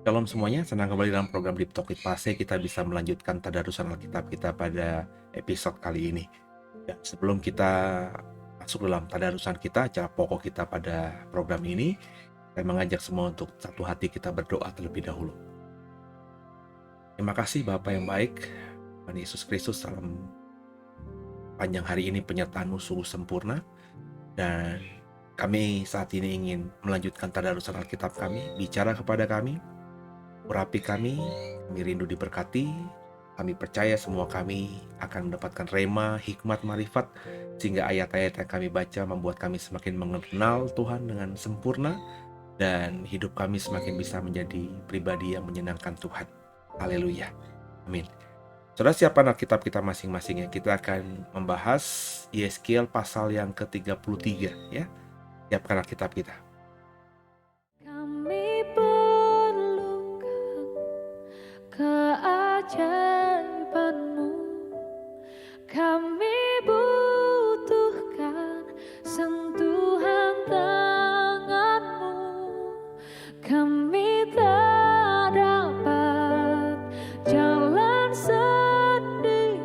Shalom semuanya, senang kembali dalam program Deep Talk with Pastor. Kita bisa melanjutkan tadarusan Alkitab kita pada episode kali ini. Ya, sebelum kita masuk dalam tadarusan kita, acara pokok kita pada program ini, saya mengajak semua untuk satu hati kita berdoa terlebih dahulu. Terima kasih Bapa yang baik, Tuhan Yesus Kristus, dalam panjang hari ini penyertaan-Mu sungguh sempurna, dan kami saat ini ingin melanjutkan tadarusan Alkitab kami. Bicara kepada kami, urapi kami rindu diberkati. Kami percaya semua kami akan mendapatkan rema, hikmat, marifat, sehingga ayat-ayat yang kami baca membuat kami semakin mengenal Tuhan dengan sempurna, dan hidup kami semakin bisa menjadi pribadi yang menyenangkan Tuhan. Haleluya. Amin. Saudara, siapkan Alkitab kita masing-masing ya. Kita akan membahas Yeskiel pasal yang ke-33 ya. Siapkan Alkitab kita. Keajaiban-Mu, kami butuhkan sentuhan tangan-Mu, kami tak dapat jalan sendiri,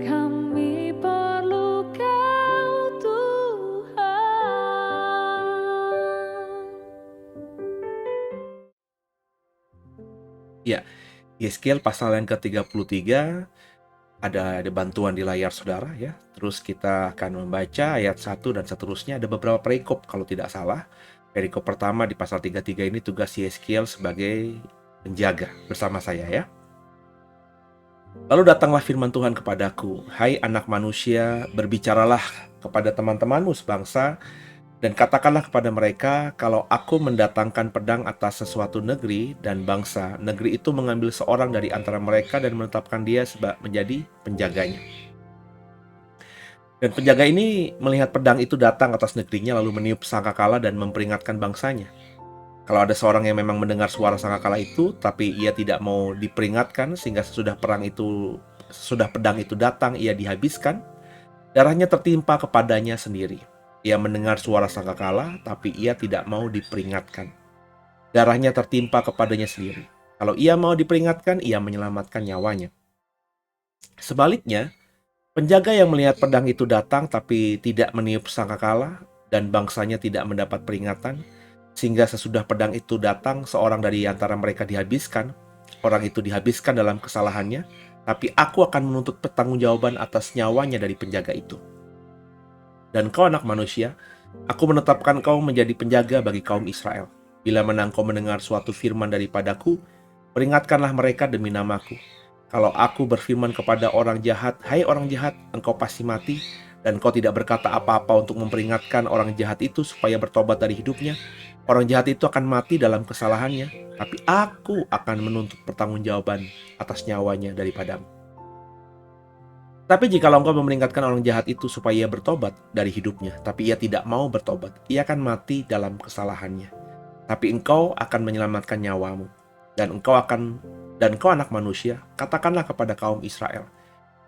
kami perlu Kau Tuhan. Ya, Yeskiel pasal yang ke-33, ada bantuan di layar saudara ya. Terus kita akan membaca ayat 1 dan seterusnya. Ada beberapa perikop kalau tidak salah. Perikop pertama di pasal 33 ini tugas Yeskiel sebagai penjaga bersama saya ya. Lalu datanglah firman Tuhan kepadaku, hai anak manusia, berbicaralah kepada teman-temanmu sebangsa, dan katakanlah kepada mereka, kalau aku mendatangkan pedang atas sesuatu negeri dan bangsa, negeri itu mengambil seorang dari antara mereka dan menetapkan dia menjadi penjaganya. Dan penjaga ini melihat pedang itu datang atas negerinya, lalu meniup sangkakala dan memperingatkan bangsanya. Kalau ada seorang yang memang mendengar suara sangkakala itu, tapi ia tidak mau diperingatkan, sehingga sesudah pedang itu datang, ia dihabiskan, darahnya tertimpa kepadanya sendiri. Ia mendengar suara sangkakala, tapi ia tidak mau diperingatkan. Darahnya tertimpa kepadanya sendiri. Kalau ia mau diperingatkan, ia menyelamatkan nyawanya. Sebaliknya, penjaga yang melihat pedang itu datang, tapi tidak meniup sangkakala, dan bangsanya tidak mendapat peringatan, sehingga sesudah pedang itu datang, seorang dari antara mereka dihabiskan. Orang itu dihabiskan dalam kesalahannya, tapi aku akan menuntut pertanggungjawaban atas nyawanya dari penjaga itu. Dan kau anak manusia, aku menetapkan kau menjadi penjaga bagi kaum Israel. Bila mana engkau mendengar suatu firman daripadaku, peringatkanlah mereka demi namaku. Kalau aku berfirman kepada orang jahat, hai orang jahat, engkau pasti mati, dan kau tidak berkata apa-apa untuk memperingatkan orang jahat itu supaya bertobat dari hidupnya, orang jahat itu akan mati dalam kesalahannya, tapi aku akan menuntut pertanggungjawaban atas nyawanya daripadamu. Tapi jikalau engkau memperingatkan orang jahat itu supaya ia bertobat dari hidupnya, tapi ia tidak mau bertobat, ia akan mati dalam kesalahannya. Tapi engkau akan menyelamatkan nyawamu. Dan engkau anak manusia, katakanlah kepada kaum Israel,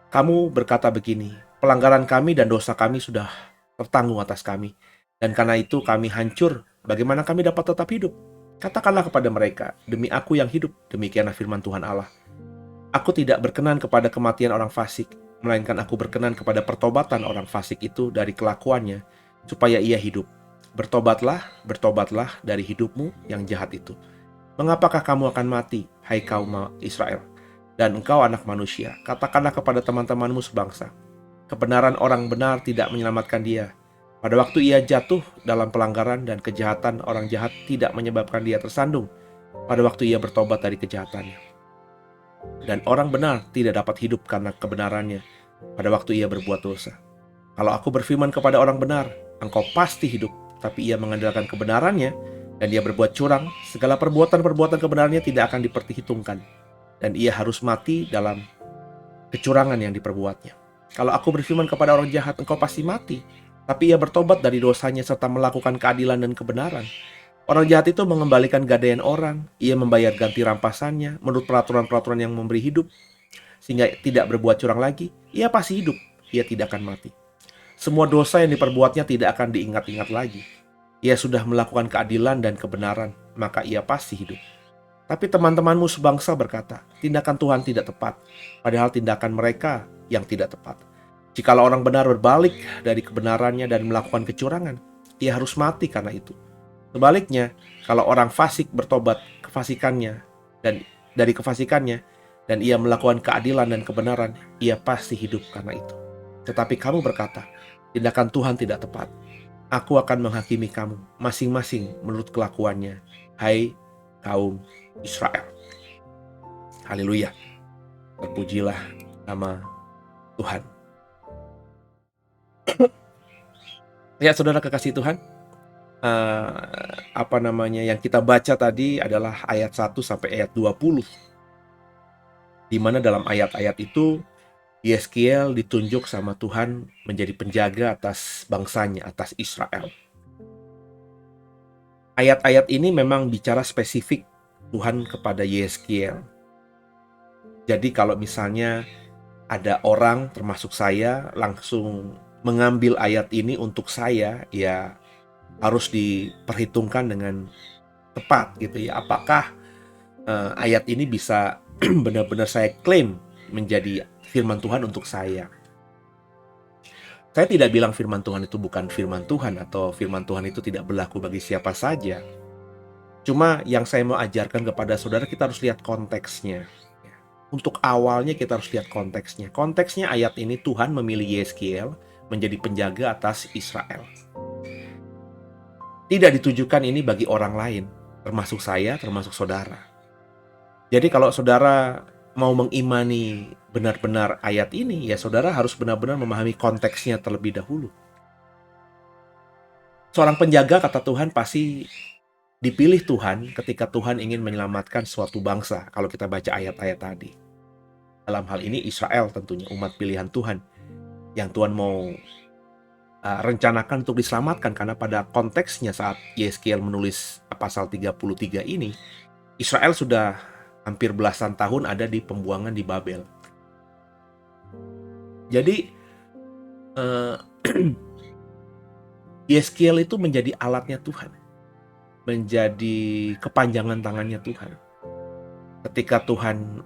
kamu berkata begini, pelanggaran kami dan dosa kami sudah tertanggung atas kami, dan karena itu kami hancur, bagaimana kami dapat tetap hidup? Katakanlah kepada mereka, demi aku yang hidup, demikianlah firman Tuhan Allah. Aku tidak berkenan kepada kematian orang fasik, melainkan aku berkenan kepada pertobatan orang fasik itu dari kelakuannya, supaya ia hidup. Bertobatlah dari hidupmu yang jahat itu. Mengapakah kamu akan mati, hai kaum Israel? Dan engkau anak manusia, katakanlah kepada teman-temanmu sebangsa, kebenaran orang benar tidak menyelamatkan dia. Pada waktu ia jatuh dalam pelanggaran dan kejahatan, orang jahat tidak menyebabkan dia tersandung. Pada waktu ia bertobat dari kejahatannya. Dan orang benar tidak dapat hidup karena kebenarannya pada waktu ia berbuat dosa. Kalau aku berfirman kepada orang benar, engkau pasti hidup, tapi ia mengandalkan kebenarannya dan ia berbuat curang, segala perbuatan-perbuatan kebenarannya tidak akan diperhitungkan, dan ia harus mati dalam kecurangan yang diperbuatnya. Kalau aku berfirman kepada orang jahat, engkau pasti mati, tapi ia bertobat dari dosanya serta melakukan keadilan dan kebenaran, orang jahat itu mengembalikan gadaian orang, ia membayar ganti rampasannya menurut peraturan-peraturan yang memberi hidup, sehingga tidak berbuat curang lagi, ia pasti hidup, ia tidak akan mati. Semua dosa yang diperbuatnya tidak akan diingat-ingat lagi. Ia sudah melakukan keadilan dan kebenaran, maka ia pasti hidup. Tapi teman-temanmu sebangsa berkata, tindakan Tuhan tidak tepat, padahal tindakan mereka yang tidak tepat. Jikalau orang benar berbalik dari kebenarannya dan melakukan kecurangan, ia harus mati karena itu. Sebaliknya, kalau orang fasik bertobat kefasikannya dan dari kefasikannya, dan ia melakukan keadilan dan kebenaran, ia pasti hidup karena itu. Tetapi kamu berkata, tindakan Tuhan tidak tepat. Aku akan menghakimi kamu, masing-masing menurut kelakuannya, hai kaum Israel. Haleluya. Terpujilah nama Tuhan. Ya, saudara kekasih Tuhan, yang kita baca tadi adalah ayat 1 sampai ayat 20. Di mana dalam ayat-ayat itu Yeskiel ditunjuk sama Tuhan menjadi penjaga atas bangsanya, atas Israel. Ayat-ayat ini memang bicara spesifik Tuhan kepada Yeskiel. Jadi kalau misalnya ada orang termasuk saya langsung mengambil ayat ini untuk saya, ya harus diperhitungkan dengan tepat gitu ya. Apakah ayat ini bisa benar-benar saya klaim menjadi firman Tuhan untuk saya. Saya tidak bilang firman Tuhan itu bukan firman Tuhan atau firman Tuhan itu tidak berlaku bagi siapa saja. Cuma yang saya mau ajarkan kepada saudara, kita harus lihat konteksnya. Untuk awalnya kita harus lihat konteksnya. Konteksnya ayat ini Tuhan memilih Yeskiel menjadi penjaga atas Israel. Tidak ditujukan ini bagi orang lain, termasuk saya, termasuk saudara. Jadi kalau saudara mau mengimani benar-benar ayat ini, ya saudara harus benar-benar memahami konteksnya terlebih dahulu. Seorang penjaga, kata Tuhan, pasti dipilih Tuhan ketika Tuhan ingin menyelamatkan suatu bangsa. Kalau kita baca ayat-ayat tadi, dalam hal ini Israel tentunya, umat pilihan Tuhan yang Tuhan mau rencanakan untuk diselamatkan. Karena pada konteksnya saat Yeskiel menulis pasal 33 ini, Israel sudah hampir belasan tahun ada di pembuangan di Babel. Jadi Yeskiel itu menjadi alatnya Tuhan, menjadi kepanjangan tangannya Tuhan. Ketika Tuhan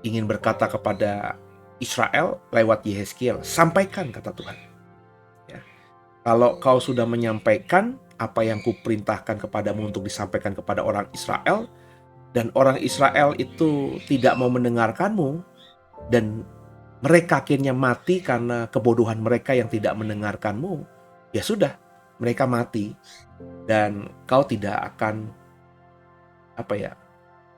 ingin berkata kepada Israel lewat Yeskiel, sampaikan, kata Tuhan. Ya. Kalau kau sudah menyampaikan apa yang kuperintahkan kepadamu untuk disampaikan kepada orang Israel, dan orang Israel itu tidak mau mendengarkanmu, dan mereka akhirnya mati karena kebodohan mereka yang tidak mendengarkanmu, ya sudah, mereka mati. Dan kau tidak akan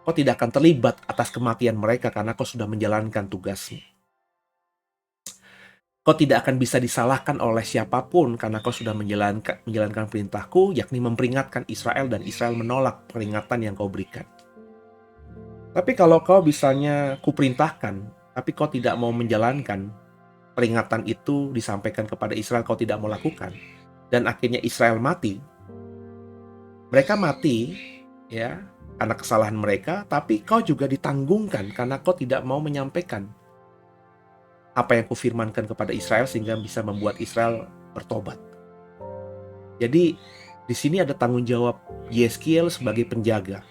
kau tidak akan terlibat atas kematian mereka karena kau sudah menjalankan tugasmu. Kau tidak akan bisa disalahkan oleh siapapun karena kau sudah menjalankan perintahku, yakni memperingatkan Israel, dan Israel menolak peringatan yang kau berikan. Tapi kalau kau misalnya kuperintahkan, tapi kau tidak mau menjalankan peringatan itu disampaikan kepada Israel, kau tidak mau lakukan, dan akhirnya Israel mati. Mereka mati ya karena kesalahan mereka, tapi kau juga ditanggungkan karena kau tidak mau menyampaikan apa yang kufirmankan kepada Israel sehingga bisa membuat Israel bertobat. Jadi di sini ada tanggung jawab Yeskiel sebagai penjaga.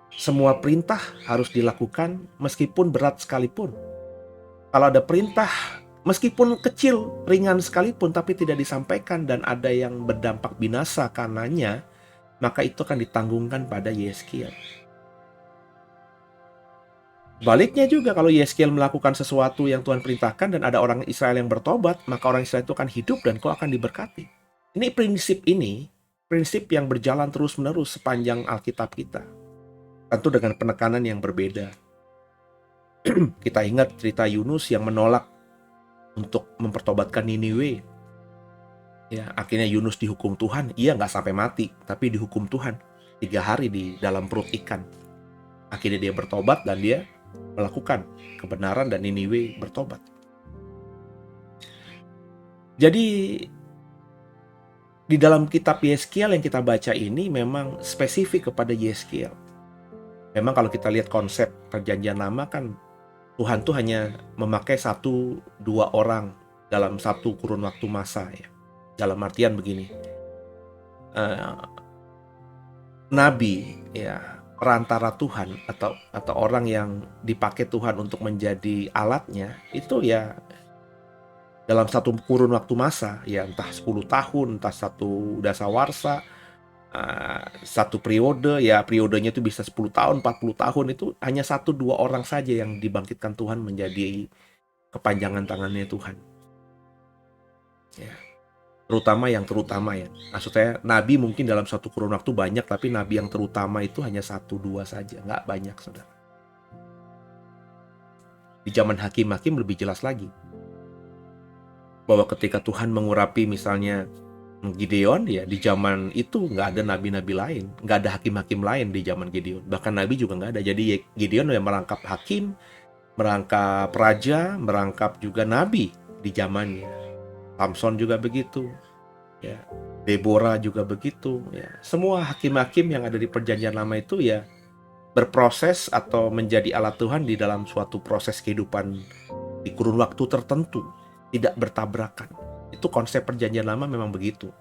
Semua perintah harus dilakukan meskipun berat sekalipun. Kalau ada perintah meskipun kecil, ringan sekalipun, tapi tidak disampaikan dan ada yang berdampak binasa karenanya, maka itu akan ditanggungkan pada Yeskiel. Baliknya juga, kalau Yeskiel melakukan sesuatu yang Tuhan perintahkan dan ada orang Israel yang bertobat, maka orang Israel itu akan hidup dan kau akan diberkati. Ini prinsip yang berjalan terus-menerus sepanjang Alkitab kita. Tentu dengan penekanan yang berbeda. Kita ingat cerita Yunus yang menolak untuk mempertobatkan Niniwe. Ya, akhirnya Yunus dihukum Tuhan. Ia nggak sampai mati, tapi dihukum Tuhan 3 hari di dalam perut ikan. Akhirnya dia bertobat dan dia melakukan kebenaran dan Niniwe bertobat. Jadi di dalam kitab Yeskiel yang kita baca ini memang spesifik kepada Yeskiel. Memang kalau kita lihat konsep perjanjian lama kan Tuhan tuh hanya memakai 1-2 orang dalam satu kurun waktu masa ya. Dalam artian begini, nabi, ya, perantara Tuhan atau orang yang dipakai Tuhan untuk menjadi alatnya, itu ya dalam satu kurun waktu masa, ya entah 10 tahun, entah satu dasawarsa, satu periode, ya periodenya itu bisa 10 tahun, 40 tahun, itu hanya satu dua orang saja yang dibangkitkan Tuhan menjadi kepanjangan tangannya Tuhan. Ya, terutama ya. Maksud saya, nabi mungkin dalam satu kurun waktu banyak, tapi nabi yang terutama itu hanya satu dua saja, nggak banyak, saudara. Di zaman hakim-hakim lebih jelas lagi, bahwa ketika Tuhan mengurapi misalnya Gideon, ya di zaman itu nggak ada nabi-nabi lain, nggak ada hakim-hakim lain di zaman Gideon, bahkan nabi juga nggak ada. Jadi ya, Gideon yang merangkap hakim, merangkap raja, merangkap juga nabi di zamannya. Samson juga begitu, ya. Deborah juga begitu, ya. Semua hakim-hakim yang ada di Perjanjian Lama itu ya berproses atau menjadi alat Tuhan di dalam suatu proses kehidupan di kurun waktu tertentu, tidak bertabrakan. Itu konsep Perjanjian Lama memang begitu.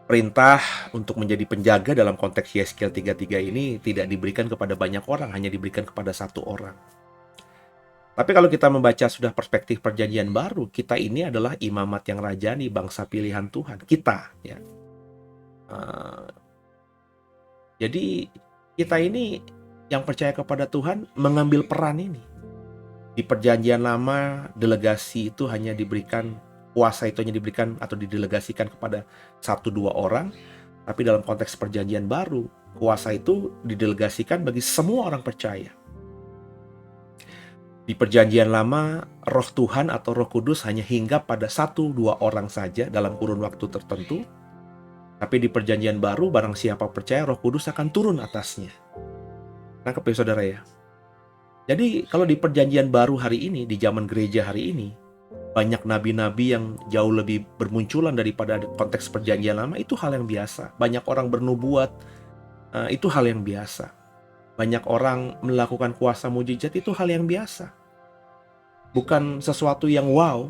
Perintah untuk menjadi penjaga dalam konteks Yeskiel 33 ini tidak diberikan kepada banyak orang, hanya diberikan kepada satu orang. Tapi kalau kita membaca sudah perspektif Perjanjian Baru, kita ini adalah imamat yang rajani, bangsa pilihan Tuhan. Kita, ya. Jadi kita ini yang percaya kepada Tuhan mengambil peran ini. Di Perjanjian Lama, delegasi itu hanya diberikan, kuasa itu hanya diberikan atau didelegasikan kepada 1-2 orang. Tapi dalam konteks Perjanjian Baru, kuasa itu didelegasikan bagi semua orang percaya. Di Perjanjian Lama, Roh Tuhan atau Roh Kudus hanya hinggap pada 1-2 orang saja dalam kurun waktu tertentu. Tapi di Perjanjian Baru, barang siapa percaya, Roh Kudus akan turun atasnya. Nangkep ya saudara ya? Jadi kalau di Perjanjian Baru hari ini, di zaman gereja hari ini, banyak nabi-nabi yang jauh lebih bermunculan daripada konteks Perjanjian Lama, itu hal yang biasa. Banyak orang bernubuat, itu hal yang biasa. Banyak orang melakukan kuasa mujizat, itu hal yang biasa. Bukan sesuatu yang wow.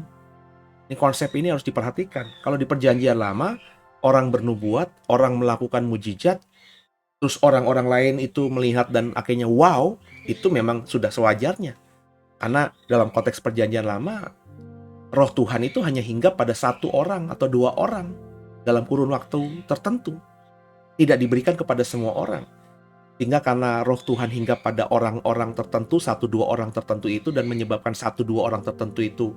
Ini konsep ini harus diperhatikan. Kalau di Perjanjian Lama, orang bernubuat, orang melakukan mujizat, terus orang-orang lain itu melihat dan akhirnya wow, itu memang sudah sewajarnya. Karena dalam konteks Perjanjian Lama, Roh Tuhan itu hanya hinggap pada 1 orang atau 2 orang dalam kurun waktu tertentu. Tidak diberikan kepada semua orang. Sehingga karena Roh Tuhan hinggap pada orang-orang tertentu, 1-2 orang tertentu itu, dan menyebabkan 1-2 orang tertentu itu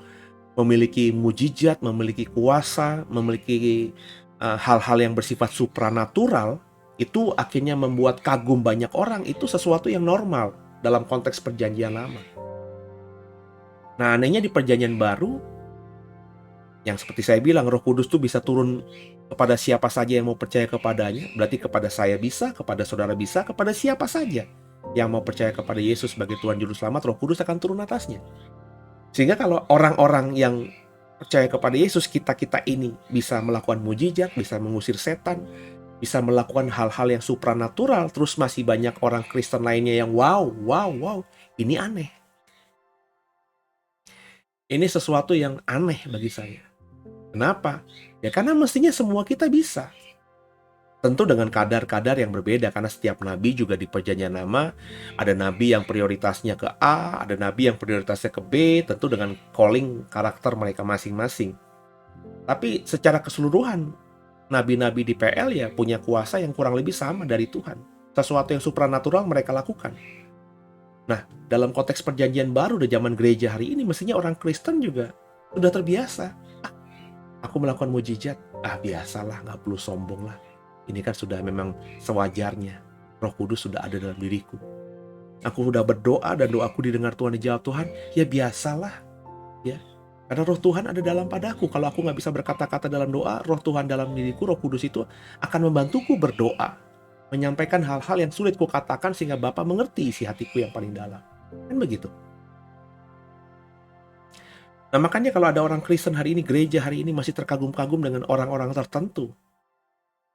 memiliki mujizat, memiliki kuasa, memiliki hal-hal yang bersifat supranatural, itu akhirnya membuat kagum banyak orang. Itu sesuatu yang normal dalam konteks Perjanjian Lama. Nah, anehnya di Perjanjian Baru, yang seperti saya bilang, Roh Kudus tuh bisa turun kepada siapa saja yang mau percaya kepadanya. Berarti kepada saya bisa, kepada saudara bisa, kepada siapa saja yang mau percaya kepada Yesus sebagai Tuhan Juru Selamat, Roh Kudus akan turun atasnya. Sehingga kalau orang-orang yang percaya kepada Yesus, kita ini bisa melakukan mujizat, bisa mengusir setan, bisa melakukan hal-hal yang supranatural, terus masih banyak orang Kristen lainnya yang wow, ini aneh. Ini sesuatu yang aneh bagi saya. Kenapa? Ya karena mestinya semua kita bisa. Tentu dengan kadar-kadar yang berbeda, karena setiap nabi juga di Perjanjian Lama, ada nabi yang prioritasnya ke A, ada nabi yang prioritasnya ke B, tentu dengan calling karakter mereka masing-masing. Tapi secara keseluruhan, nabi-nabi di PL ya punya kuasa yang kurang lebih sama dari Tuhan. Sesuatu yang supranatural mereka lakukan. Nah, dalam konteks Perjanjian Baru di zaman gereja hari ini, mestinya orang Kristen juga sudah terbiasa. Aku melakukan mujizat, biasalah, nggak perlu sombong lah. Ini kan sudah memang sewajarnya. Roh Kudus sudah ada dalam diriku. Aku sudah berdoa dan doaku didengar Tuhan, dijawab Tuhan. Ya biasalah, ya. Karena Roh Tuhan ada dalam padaku. Kalau aku nggak bisa berkata-kata dalam doa, Roh Tuhan dalam diriku, Roh Kudus itu akan membantuku berdoa, menyampaikan hal-hal yang sulit kukatakan sehingga Bapa mengerti isi hatiku yang paling dalam. Kan begitu. Nah, makanya kalau ada orang Kristen hari ini, gereja hari ini masih terkagum-kagum dengan orang-orang tertentu,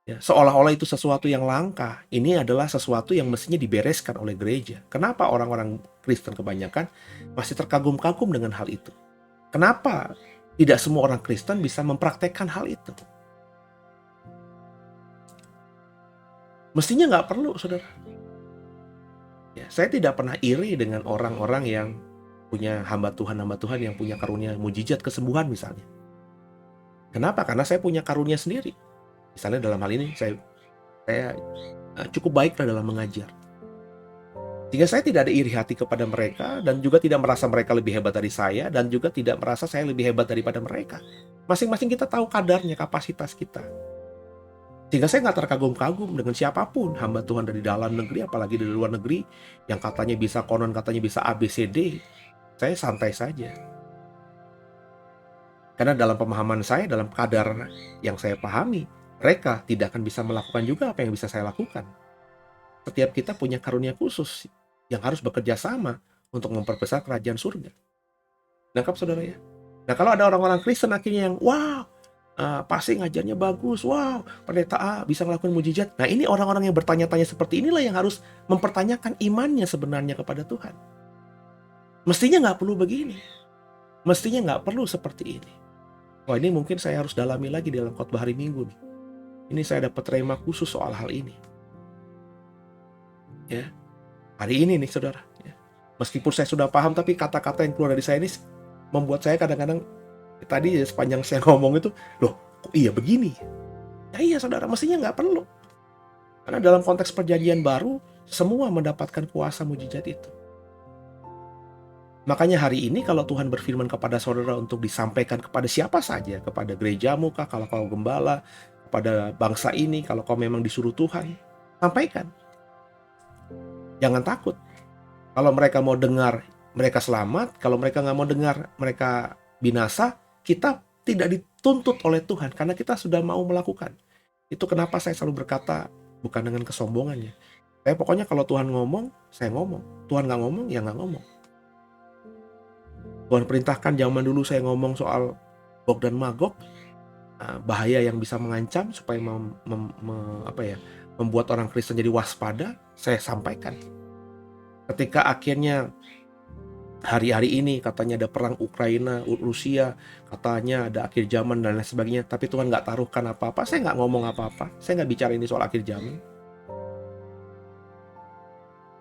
ya, seolah-olah itu sesuatu yang langka. Ini adalah sesuatu yang mestinya dibereskan oleh gereja. Kenapa orang-orang Kristen kebanyakan masih terkagum-kagum dengan hal itu? Kenapa tidak semua orang Kristen bisa mempraktekkan hal itu? Mestinya nggak perlu, saudara. Ya, saya tidak pernah iri dengan orang-orang yang punya hamba Tuhan yang punya karunia mujizat kesembuhan misalnya. Kenapa? Karena saya punya karunia sendiri. Misalnya dalam hal ini saya cukup baiklah dalam mengajar. Sehingga saya tidak ada iri hati kepada mereka dan juga tidak merasa mereka lebih hebat dari saya dan juga tidak merasa saya lebih hebat daripada mereka. Masing-masing kita tahu kadarnya, kapasitas kita. Sehingga saya nggak terkagum-kagum dengan siapapun, hamba Tuhan dari dalam negeri, apalagi dari luar negeri, yang katanya bisa konon, katanya bisa ABCD. Saya santai saja. Karena dalam pemahaman saya, dalam kadar yang saya pahami, mereka tidak akan bisa melakukan juga apa yang bisa saya lakukan. Setiap kita punya karunia khusus yang harus bekerja sama untuk memperbesar kerajaan surga. Nangkap saudara ya? Nah kalau ada orang-orang Kristen akhirnya yang wow, pasti ngajarnya bagus, wow, pendeta A bisa melakukan mujizat. Nah ini orang-orang yang bertanya-tanya seperti inilah yang harus mempertanyakan imannya sebenarnya kepada Tuhan. Mestinya nggak perlu begini. Mestinya nggak perlu seperti ini. Wah ini mungkin saya harus dalami lagi dalam khotbah hari Minggu nih. Ini saya dapat rema khusus soal hal ini. Ya, hari ini nih saudara. Ya. Meskipun saya sudah paham, tapi kata-kata yang keluar dari saya ini membuat saya kadang-kadang tadi sepanjang saya ngomong itu, loh kok iya begini? Ya iya saudara, mestinya nggak perlu. Karena dalam konteks perjanjian baru, semua mendapatkan kuasa mujizat itu. Makanya hari ini kalau Tuhan berfirman kepada saudara untuk disampaikan kepada siapa saja, kepada gerejamu kah, kalau kau gembala, kepada bangsa ini, kalau kau memang disuruh Tuhan, sampaikan. Jangan takut. Kalau mereka mau dengar, mereka selamat. Kalau mereka nggak mau dengar, mereka binasa. Kita tidak dituntut oleh Tuhan karena kita sudah mau melakukan. Itu kenapa saya selalu berkata bukan dengan kesombongannya. Saya pokoknya kalau Tuhan ngomong, saya ngomong. Tuhan nggak ngomong, ya nggak ngomong. Tuhan perintahkan zaman dulu saya ngomong soal Gog dan Magog, bahaya yang bisa mengancam supaya membuat orang Kristen jadi waspada, saya sampaikan. Ketika akhirnya hari-hari ini katanya ada perang Ukraina, Rusia, katanya ada akhir zaman dan lain sebagainya, tapi Tuhan nggak taruhkan apa-apa, saya nggak ngomong apa-apa, saya nggak bicara ini soal akhir zaman.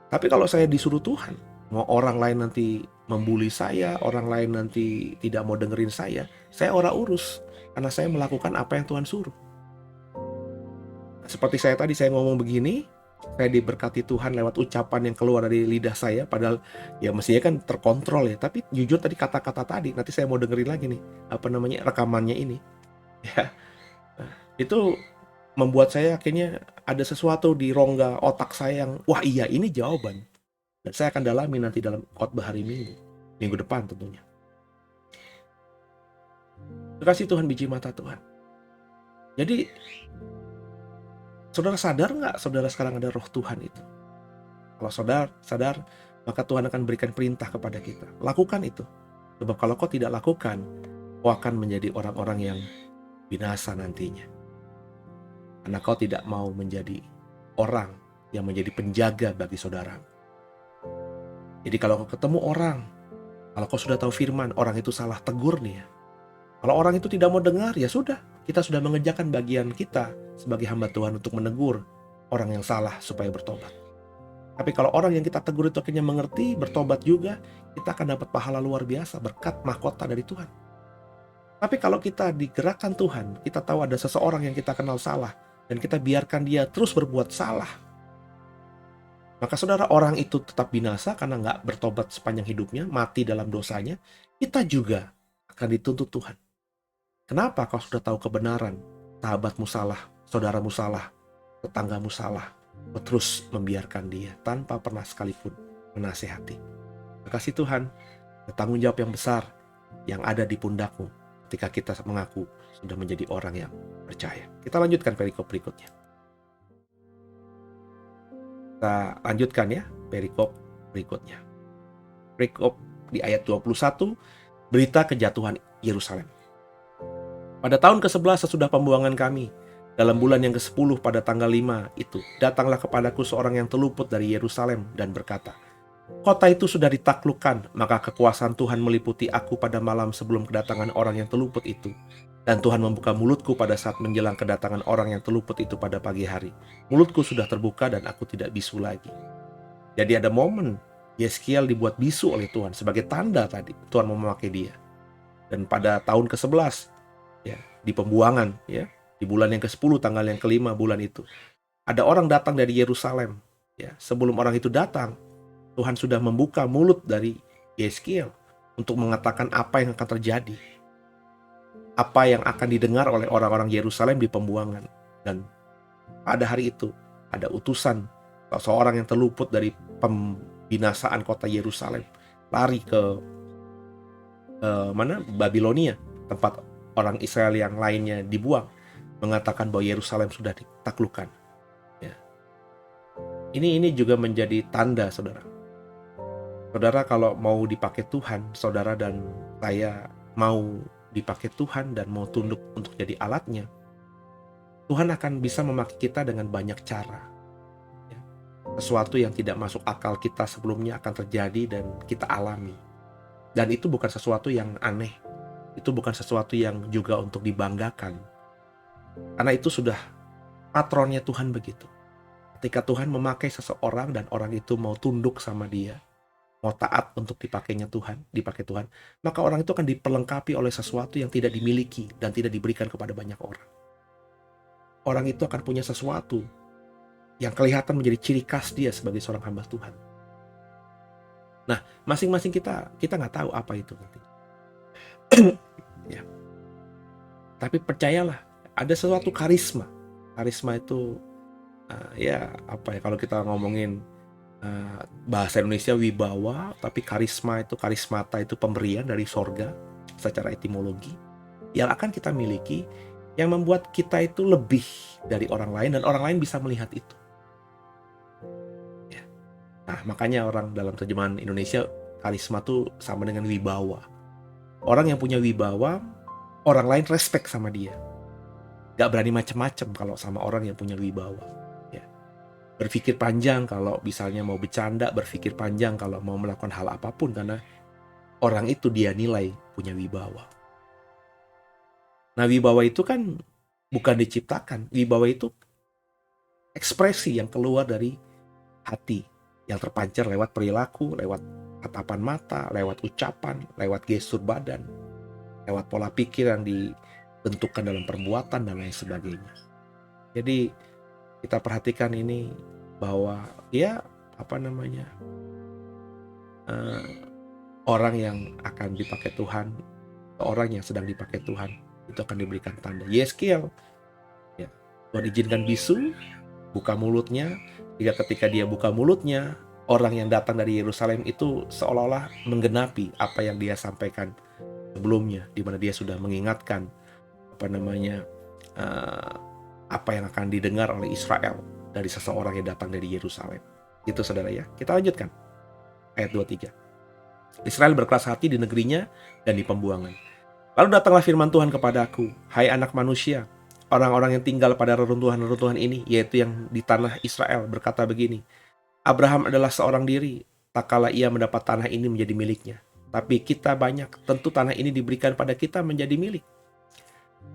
Tapi kalau saya disuruh Tuhan, mau orang lain nanti membuli saya, orang lain nanti tidak mau dengerin saya ora urus, karena saya melakukan apa yang Tuhan suruh. Seperti saya tadi, saya ngomong begini, saya diberkati Tuhan lewat ucapan yang keluar dari lidah saya, padahal ya mestinya kan terkontrol ya, tapi jujur tadi kata-kata tadi, nanti saya mau dengerin lagi nih, rekamannya ini. Ya, itu membuat saya akhirnya ada sesuatu di rongga otak saya yang, wah iya ini jawaban. Dan saya akan dalami nanti dalam khotbah hari Minggu depan tentunya. Terima kasih Tuhan, biji mata Tuhan. Jadi, saudara sadar nggak saudara sekarang ada roh Tuhan itu? Kalau saudara sadar, maka Tuhan akan berikan perintah kepada kita. Lakukan itu. Sebab kalau kau tidak lakukan, kau akan menjadi orang-orang yang binasa nantinya. Karena kau tidak mau menjadi orang yang menjadi penjaga bagi saudara. Jadi kalau kau ketemu orang, kalau kau sudah tahu firman, orang itu salah, tegur nih ya. Kalau orang itu tidak mau dengar, ya sudah. Kita sudah mengerjakan bagian kita sebagai hamba Tuhan untuk menegur orang yang salah supaya bertobat. Tapi kalau orang yang kita tegur itu akhirnya mengerti, bertobat juga, kita akan dapat pahala luar biasa, berkat mahkota dari Tuhan. Tapi kalau kita digerakkan Tuhan, kita tahu ada seseorang yang kita kenal salah, dan kita biarkan dia terus berbuat salah, maka saudara, orang itu tetap binasa karena nggak bertobat sepanjang hidupnya, mati dalam dosanya, kita juga akan dituntut Tuhan. Kenapa kau sudah tahu kebenaran, sahabatmu salah, saudaramu salah, tetanggamu salah, kau terus membiarkan dia tanpa pernah sekalipun menasehati. Terima kasih Tuhan, ada tanggung jawab yang besar yang ada di pundakmu ketika kita mengaku sudah menjadi orang yang percaya. Kita lanjutkan perikop berikutnya. Kita lanjutkan ya perikop berikutnya. Perikop di ayat 21, berita kejatuhan Yerusalem. Pada tahun ke-11 sesudah pembuangan kami, dalam bulan yang ke-10 pada tanggal 5 itu, datanglah kepadaku seorang yang terluput dari Yerusalem dan berkata, kota itu sudah ditaklukkan, maka kekuasaan Tuhan meliputi aku pada malam sebelum kedatangan orang yang terluput itu. Dan Tuhan membuka mulutku pada saat menjelang kedatangan orang yang terluput itu pada pagi hari. Mulutku sudah terbuka dan aku tidak bisu lagi. Jadi ada momen Yeskiel dibuat bisu oleh Tuhan sebagai tanda tadi Tuhan mau memakai dia. Dan pada tahun ke-11 ya, di pembuangan ya, di bulan yang ke-10 tanggal yang ke-5 bulan itu, ada orang datang dari Yerusalem ya. Sebelum orang itu datang, Tuhan sudah membuka mulut dari Yeskiel untuk mengatakan apa yang akan terjadi, apa yang akan didengar oleh orang-orang Yerusalem di pembuangan. Dan pada hari itu ada utusan seorang yang terluput dari pembinasaan kota Yerusalem lari ke Babilonia, tempat orang Israel yang lainnya dibuang, mengatakan bahwa Yerusalem sudah ditaklukkan ya. Ini juga menjadi tanda, saudara. Saudara kalau mau dipakai Tuhan, saudara dan saya mau dipakai Tuhan dan mau tunduk untuk jadi alatnya, Tuhan akan bisa memakai kita dengan banyak cara ya. Sesuatu yang tidak masuk akal kita sebelumnya akan terjadi dan kita alami. Dan itu bukan sesuatu yang aneh, itu bukan sesuatu yang juga untuk dibanggakan, karena itu sudah patronnya Tuhan begitu. Ketika Tuhan memakai seseorang dan orang itu mau tunduk sama dia, mau taat untuk dipakai Tuhan, maka orang itu akan diperlengkapi oleh sesuatu yang tidak dimiliki dan tidak diberikan kepada banyak orang. Orang itu akan punya sesuatu yang kelihatan menjadi ciri khas dia sebagai seorang hamba Tuhan. Nah, masing-masing kita nggak tahu apa itu nanti. Ya. Tapi percayalah, ada sesuatu karisma. Karisma itu kalau kita ngomongin bahasa Indonesia wibawa, tapi karismata itu pemberian dari sorga secara etimologi yang akan kita miliki, yang membuat kita itu lebih dari orang lain dan orang lain bisa melihat itu ya. Nah, makanya orang dalam terjemahan Indonesia karisma itu sama dengan wibawa. Orang yang punya wibawa, orang lain respect sama dia, gak berani macem-macem kalau sama orang yang punya wibawa. Berpikir panjang kalau misalnya mau bercanda, berpikir panjang kalau mau melakukan hal apapun, karena orang itu dia nilai punya wibawa. Nah, wibawa itu kan bukan diciptakan. Wibawa itu ekspresi yang keluar dari hati, yang terpancar lewat perilaku, lewat tatapan mata, lewat ucapan, lewat gestur badan, lewat pola pikir yang dibentukkan dalam perbuatan dan lain sebagainya. Jadi kita perhatikan ini bahwa orang yang akan dipakai Tuhan, orang yang sedang dipakai Tuhan itu akan diberikan tanda. Yeskiel ya, Tuhan izinkan bisu, buka mulutnya, hingga ketika dia buka mulutnya, orang yang datang dari Yerusalem itu seolah-olah menggenapi apa yang dia sampaikan sebelumnya, di mana dia sudah mengingatkan apa yang akan didengar oleh Israel dari seseorang yang datang dari Yerusalem. Itu, saudara ya. Kita lanjutkan. Ayat 23. Israel berkeras hati di negerinya dan di pembuangan. Lalu datanglah firman Tuhan kepadaku, hai anak manusia, orang-orang yang tinggal pada reruntuhan-reruntuhan ini, yaitu yang di tanah Israel, berkata begini, Abraham adalah seorang diri, tak kala ia mendapat tanah ini menjadi miliknya. Tapi kita banyak, tentu tanah ini diberikan pada kita menjadi milik.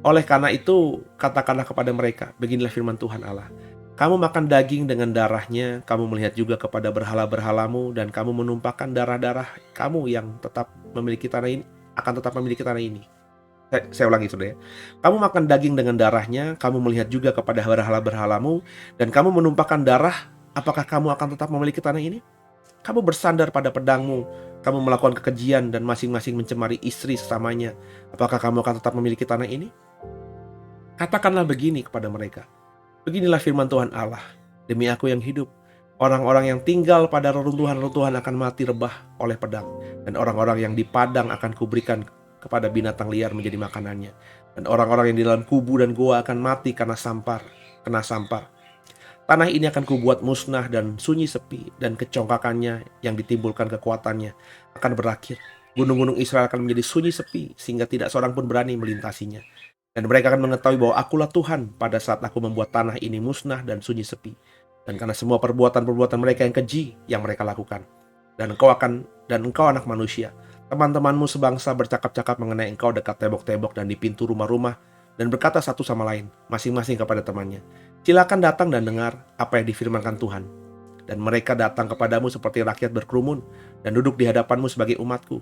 Oleh karena itu, katakanlah kepada mereka, beginilah firman Tuhan Allah, kamu makan daging dengan darahnya, kamu melihat juga kepada berhala-berhalamu, dan kamu menumpahkan darah-darah kamu yang tetap memiliki tanah ini, akan tetap memiliki tanah ini. Saya ulangi, saudara. Kamu makan daging dengan darahnya, kamu melihat juga kepada berhala-berhalamu, dan kamu menumpahkan darah, apakah kamu akan tetap memiliki tanah ini? Kamu bersandar pada pedangmu, kamu melakukan kekejian dan masing-masing mencemari istri sesamanya, apakah kamu akan tetap memiliki tanah ini? Katakanlah begini kepada mereka, beginilah firman Tuhan Allah, demi aku yang hidup, orang-orang yang tinggal pada reruntuhan-reruntuhan akan mati rebah oleh pedang, dan orang-orang yang di padang akan kuberikan kepada binatang liar menjadi makanannya, dan orang-orang yang di dalam kubu dan gua akan mati karena kena sampar. Tanah ini akan kubuat musnah dan sunyi sepi, dan kecongkakannya yang ditimbulkan kekuatannya akan berakhir. Gunung-gunung Israel akan menjadi sunyi sepi, sehingga tidak seorang pun berani melintasinya. Dan mereka akan mengetahui bahwa akulah Tuhan pada saat aku membuat tanah ini musnah dan sunyi sepi. Dan karena semua perbuatan-perbuatan mereka yang keji yang mereka lakukan. Dan engkau anak manusia, Teman-temanmu sebangsa bercakap-cakap mengenai engkau dekat tembok-tembok dan di pintu rumah-rumah, dan berkata satu sama lain, masing-masing kepada temannya, silakan datang dan dengar apa yang difirmankan Tuhan. Dan mereka datang kepadamu seperti rakyat berkerumun, dan duduk di hadapanmu sebagai umatku.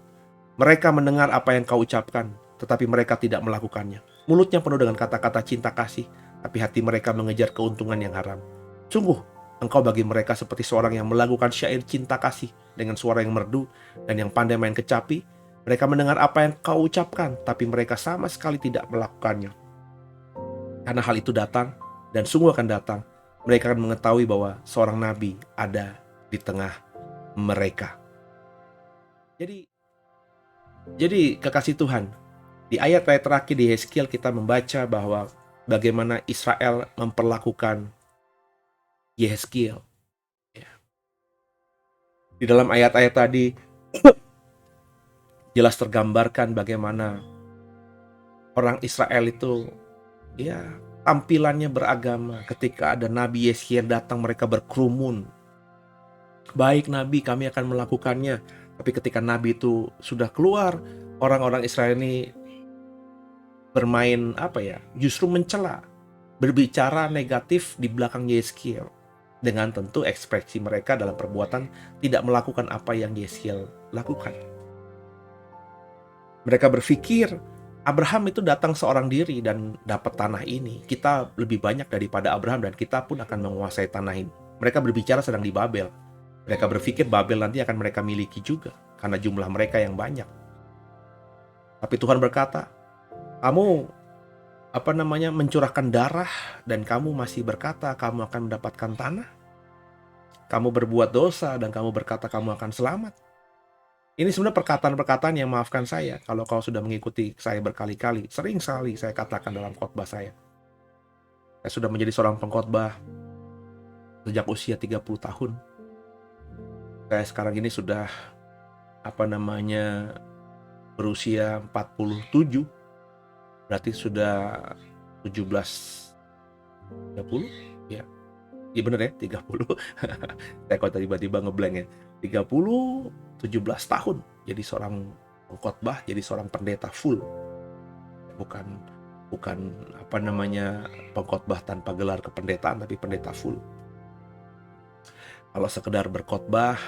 Mereka mendengar apa yang kau ucapkan, tetapi mereka tidak melakukannya. Mulutnya penuh dengan kata-kata cinta kasih, tapi hati mereka mengejar keuntungan yang haram. Sungguh, engkau bagi mereka seperti seorang yang melakukan syair cinta kasih dengan suara yang merdu dan yang pandai main kecapi. Mereka mendengar apa yang kau ucapkan, tapi mereka sama sekali tidak melakukannya. Karena hal itu datang, dan sungguh akan datang, mereka akan mengetahui bahwa seorang nabi ada di tengah mereka. Jadi kekasih Tuhan, di ayat-ayat terakhir di Yeskiel kita membaca bahwa bagaimana Israel memperlakukan Yeskiel. Ya. Di dalam ayat-ayat tadi jelas tergambarkan bagaimana orang Israel itu tampilannya beragama. Ketika ada Nabi Yeskiel datang, mereka berkerumun. Baik Nabi, kami akan melakukannya. Tapi ketika Nabi itu sudah keluar, orang-orang Israel ini bermain justru mencela, berbicara negatif di belakang Yeskiel. Dengan tentu ekspresi mereka dalam perbuatan tidak melakukan apa yang Yeskiel lakukan. Mereka berpikir Abraham itu datang seorang diri dan dapat tanah ini. Kita lebih banyak daripada Abraham dan kita pun akan menguasai tanah ini. Mereka berbicara sedang di Babel. Mereka berpikir Babel nanti akan mereka miliki juga karena jumlah mereka yang banyak. Tapi Tuhan berkata, kamu mencurahkan darah dan kamu masih berkata kamu akan mendapatkan tanah. Kamu berbuat dosa dan kamu berkata kamu akan selamat. Ini sebenarnya perkataan-perkataan yang, maafkan saya kalau kau sudah mengikuti saya berkali-kali. Sering sekali saya katakan dalam khotbah saya. Saya sudah menjadi seorang pengkhotbah sejak usia 30 tahun. Saya sekarang ini sudah berusia 47. Berarti sudah 30 ya. Iya bener ya, 30. Saya kok tiba-tiba ngeblank ya. 17 tahun jadi seorang pengkhotbah, jadi seorang pendeta full. Bukan pengkhotbah tanpa gelar kependetaan, tapi pendeta full. Kalau sekedar berkhotbah,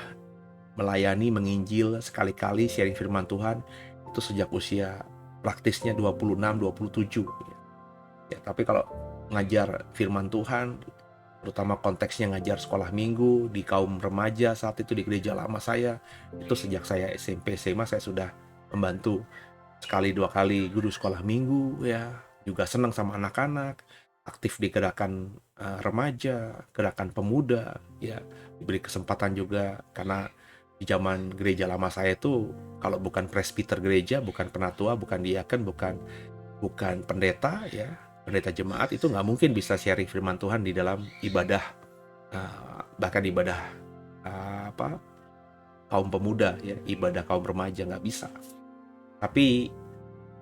melayani, menginjil, sekali-kali sharing firman Tuhan, itu sejak usia praktisnya 26, 27. Ya, tapi kalau ngajar firman Tuhan, terutama konteksnya ngajar sekolah minggu di kaum remaja saat itu di gereja lama saya, itu sejak saya SMP SMA saya sudah membantu sekali dua kali guru sekolah minggu ya, juga senang sama anak-anak, aktif di gerakan remaja, gerakan pemuda ya, diberi kesempatan juga karena di zaman gereja lama saya itu kalau bukan presbiter gereja, bukan penatua, bukan diaken, bukan pendeta ya, pendeta jemaat itu nggak mungkin bisa sharing firman Tuhan di dalam ibadah, bahkan ibadah kaum pemuda ya, ibadah kaum remaja nggak bisa. Tapi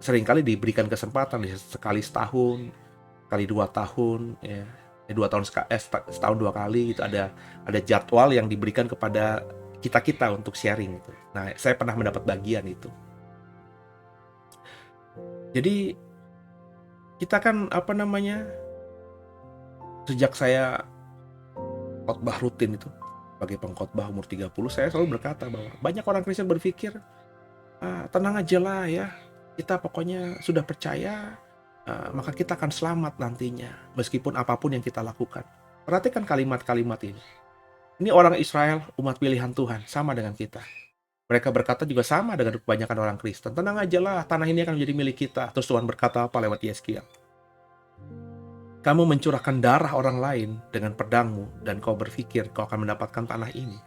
seringkali diberikan kesempatan sekali setahun, kali 2 tahun ya, 2 tahun setahun 2 kali itu ada jadwal yang diberikan kepada kita untuk sharing gitu. Nah, saya pernah mendapat bagian itu. Jadi kita kan sejak saya khotbah rutin itu sebagai pengkhotbah umur 30, saya selalu berkata bahwa banyak orang Kristen berpikir tenang aja lah ya, kita pokoknya sudah percaya maka kita akan selamat nantinya meskipun apapun yang kita lakukan. Perhatikan kalimat-kalimat ini. Ini orang Israel, umat pilihan Tuhan, sama dengan kita. Mereka berkata juga sama dengan kebanyakan orang Kristen. Tenang aja lah, tanah ini akan menjadi milik kita. Terus Tuhan berkata apa lewat Yeskiel? Kamu mencurahkan darah orang lain dengan pedangmu, dan kau berpikir kau akan mendapatkan tanah ini.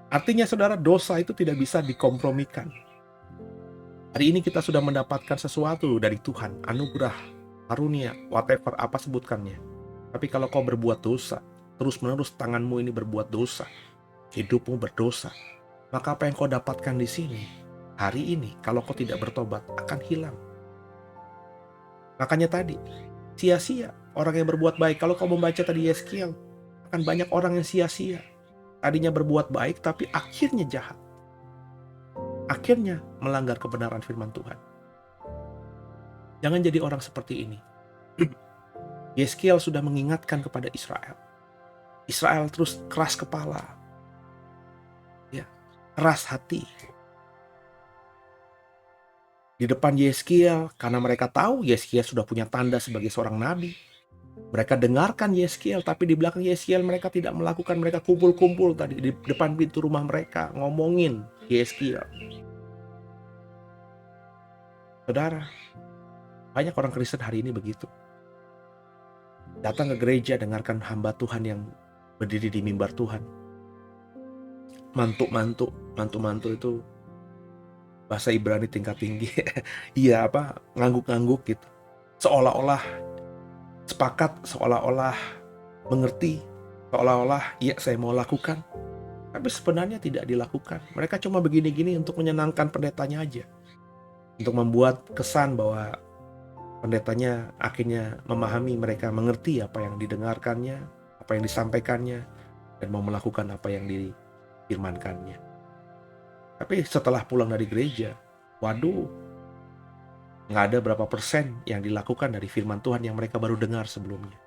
Artinya saudara, dosa itu tidak bisa dikompromikan. Hari ini kita sudah mendapatkan sesuatu dari Tuhan, anugerah, karunia, whatever, apa sebutkannya. Tapi kalau kau berbuat dosa, terus-menerus tanganmu ini berbuat dosa, hidupmu berdosa, maka apa yang kau dapatkan di sini, hari ini, kalau kau tidak bertobat, akan hilang. Makanya tadi, sia-sia orang yang berbuat baik. Kalau kau membaca tadi Yeskiel, akan banyak orang yang sia-sia. Tadinya berbuat baik, tapi akhirnya jahat. akhirnya melanggar kebenaran firman Tuhan. Jangan jadi orang seperti ini. Yeskiel sudah mengingatkan kepada Israel. Israel terus keras kepala, ya, keras hati. Di depan Yeskiel, karena mereka tahu Yeskiel sudah punya tanda sebagai seorang nabi. Mereka dengarkan Yeskiel, tapi di belakang Yeskiel mereka tidak melakukan, mereka kumpul-kumpul tadi di depan pintu rumah mereka, ngomongin Yeskiel. Saudara, banyak orang Kristen hari ini begitu. Datang ke gereja, dengarkan hamba Tuhan yang berdiri di mimbar Tuhan. Mantuk itu bahasa Ibrani tingkat tinggi. Iya, ngangguk-ngangguk gitu. Seolah-olah sepakat, seolah-olah mengerti, seolah-olah ya saya mau lakukan. Tapi sebenarnya tidak dilakukan. Mereka cuma begini-gini untuk menyenangkan pendetanya aja. Untuk membuat kesan bahwa pendetanya akhirnya memahami, mereka mengerti apa yang didengarkannya, apa yang disampaikannya, dan mau melakukan apa yang difirmankannya. Tapi setelah pulang dari gereja, waduh, nggak ada berapa persen yang dilakukan dari firman Tuhan yang mereka baru dengar sebelumnya.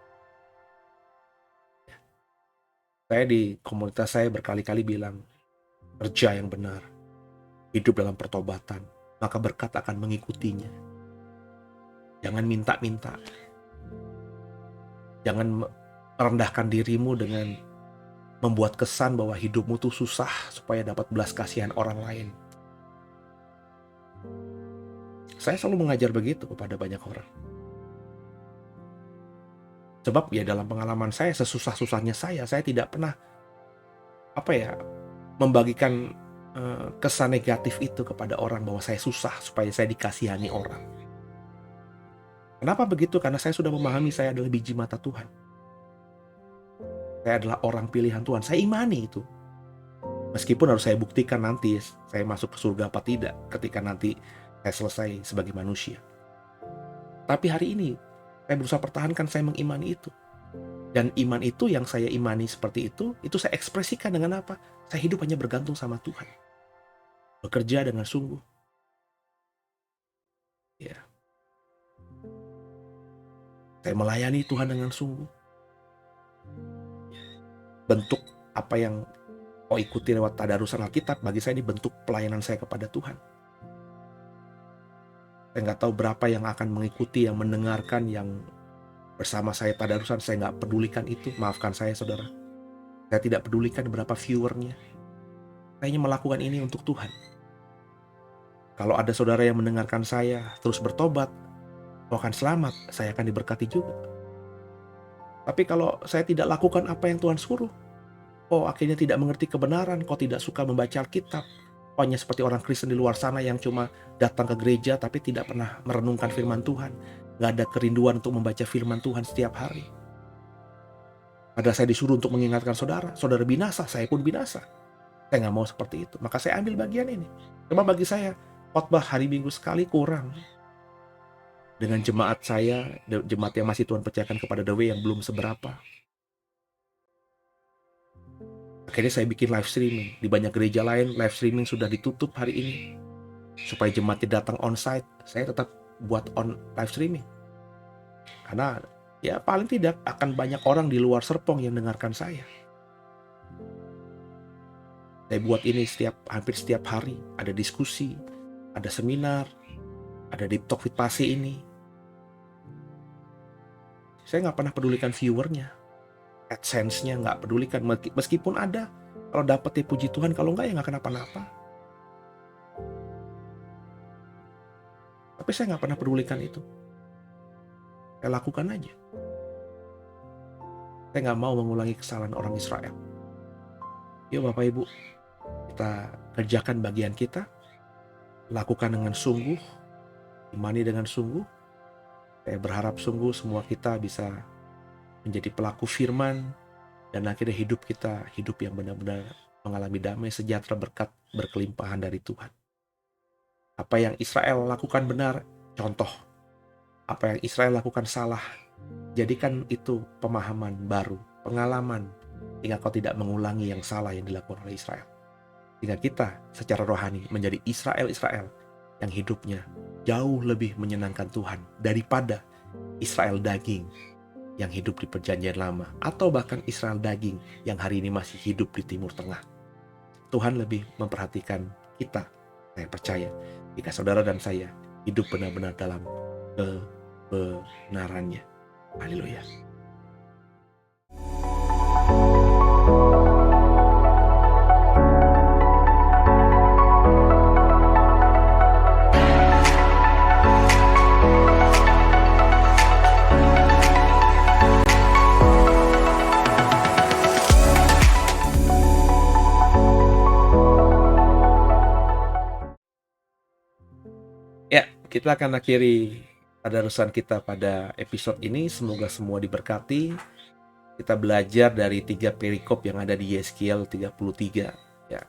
Saya di komunitas saya berkali-kali bilang, kerja yang benar, hidup dalam pertobatan, maka berkat akan mengikutinya. Jangan minta-minta. Jangan merendahkan dirimu dengan membuat kesan bahwa hidupmu tuh susah supaya dapat belas kasihan orang lain. Saya selalu mengajar begitu kepada banyak orang. Sebab ya dalam pengalaman saya, sesusah-susahnya saya tidak pernah membagikan kesan negatif itu kepada orang bahwa saya susah supaya saya dikasihani orang. Kenapa begitu? Karena saya sudah memahami saya adalah biji mata Tuhan. Saya adalah orang pilihan Tuhan. Saya imani itu. Meskipun harus saya buktikan nanti saya masuk ke surga apa tidak ketika nanti saya selesai sebagai manusia. Tapi hari ini saya berusaha pertahankan, saya mengimani itu. Dan iman itu yang saya imani seperti itu saya ekspresikan dengan apa? Saya hidup hanya bergantung sama Tuhan. Bekerja dengan sungguh. Ya. Saya melayani Tuhan dengan sungguh. Bentuk apa yang kau ikuti lewat tadarusan Alkitab, bagi saya ini bentuk pelayanan saya kepada Tuhan. Saya nggak tahu berapa yang akan mengikuti, yang mendengarkan, yang bersama saya tadarusan. Saya nggak pedulikan itu. Maafkan saya, saudara. Saya tidak pedulikan berapa viewernya. Saya hanya melakukan ini untuk Tuhan. Kalau ada saudara yang mendengarkan saya terus bertobat, kau akan selamat, saya akan diberkati juga. Tapi kalau saya tidak lakukan apa yang Tuhan suruh, kau akhirnya tidak mengerti kebenaran, kau tidak suka membaca Alkitab, kau hanya seperti orang Kristen di luar sana yang cuma datang ke gereja tapi tidak pernah merenungkan firman Tuhan, gak ada kerinduan untuk membaca firman Tuhan setiap hari. Padahal saya disuruh untuk mengingatkan saudara binasa, saya pun binasa. Saya gak mau seperti itu, maka saya ambil bagian ini. Cuma bagi saya, khotbah hari Minggu sekali kurang. Dengan jemaat saya, jemaat yang masih Tuhan percayakan kepada The Way yang belum seberapa. Akhirnya saya bikin live streaming. Di banyak gereja lain, live streaming sudah ditutup hari ini. Supaya jemaatnya datang on-site, saya tetap buat live streaming. Karena ya paling tidak akan banyak orang di luar Serpong yang dengarkan saya. Saya buat ini hampir setiap hari. Ada diskusi, ada seminar, ada Deep Talk with Pasi ini. Saya nggak pernah pedulikan viewernya, AdSense-nya nggak pedulikan. Meskipun ada, kalau dapet ya puji Tuhan, kalau nggak ya nggak kenapa-napa. Tapi saya nggak pernah pedulikan itu. Saya lakukan aja. Saya nggak mau mengulangi kesalahan orang Israel. Yuk Bapak Ibu, kita kerjakan bagian kita, lakukan dengan sungguh, imani dengan sungguh. Saya berharap sungguh semua kita bisa menjadi pelaku firman dan akhirnya hidup kita hidup yang benar-benar mengalami damai sejahtera berkat berkelimpahan dari Tuhan. Apa yang Israel lakukan benar, contoh. Apa yang Israel lakukan salah, jadikan itu pemahaman baru, pengalaman, hingga kau tidak mengulangi yang salah yang dilakukan oleh Israel. Sehingga kita secara rohani menjadi Israel-Israel yang hidupnya jauh lebih menyenangkan Tuhan daripada Israel daging yang hidup di perjanjian lama, atau bahkan Israel daging yang hari ini masih hidup di Timur Tengah. Tuhan lebih memperhatikan kita. Saya percaya jika saudara dan saya hidup benar-benar dalam kebenarannya. Haleluya. Ya, kita akan akhiri tadarusan kita pada episode ini. Semoga semua diberkati. Kita belajar dari 3 perikop yang ada di Yeskiel 33. Ya,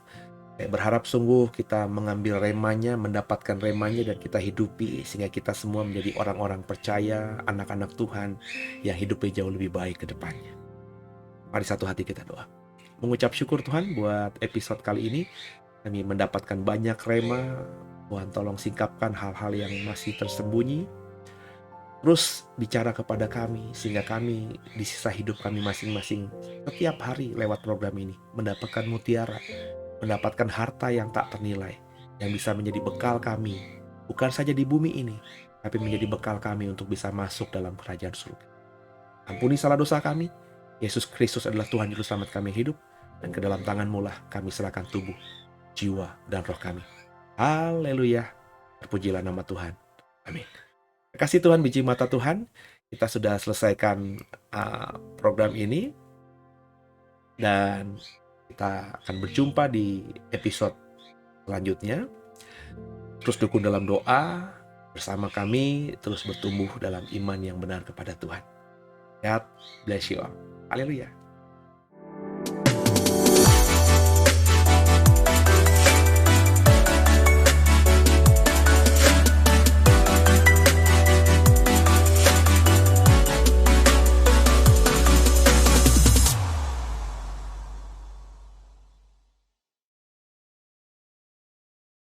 saya berharap sungguh kita mengambil remanya, mendapatkan remanya, dan kita hidupi sehingga kita semua menjadi orang-orang percaya, anak-anak Tuhan yang hidupnya jauh lebih baik ke depannya. Mari satu hati kita doa. Mengucap syukur Tuhan buat episode kali ini. Kami mendapatkan banyak rema. Tuhan tolong singkapkan hal-hal yang masih tersembunyi. Terus bicara kepada kami sehingga kami di sisa hidup kami masing-masing setiap hari lewat program ini mendapatkan mutiara, mendapatkan harta yang tak ternilai yang bisa menjadi bekal kami bukan saja di bumi ini, tapi menjadi bekal kami untuk bisa masuk dalam kerajaan surga. Ampuni salah dosa kami. Yesus Kristus adalah Tuhan Juru Selamat kami hidup, dan ke dalam tangan-Mu lah kami serahkan tubuh, jiwa, dan roh kami. Haleluya. Terpujilah nama Tuhan. Amin. Terima kasih Tuhan, biji mata Tuhan. Kita sudah selesaikan program ini. Dan kita akan berjumpa di episode selanjutnya. Terus dukung dalam doa. Bersama kami terus bertumbuh dalam iman yang benar kepada Tuhan. God bless you all. Haleluya.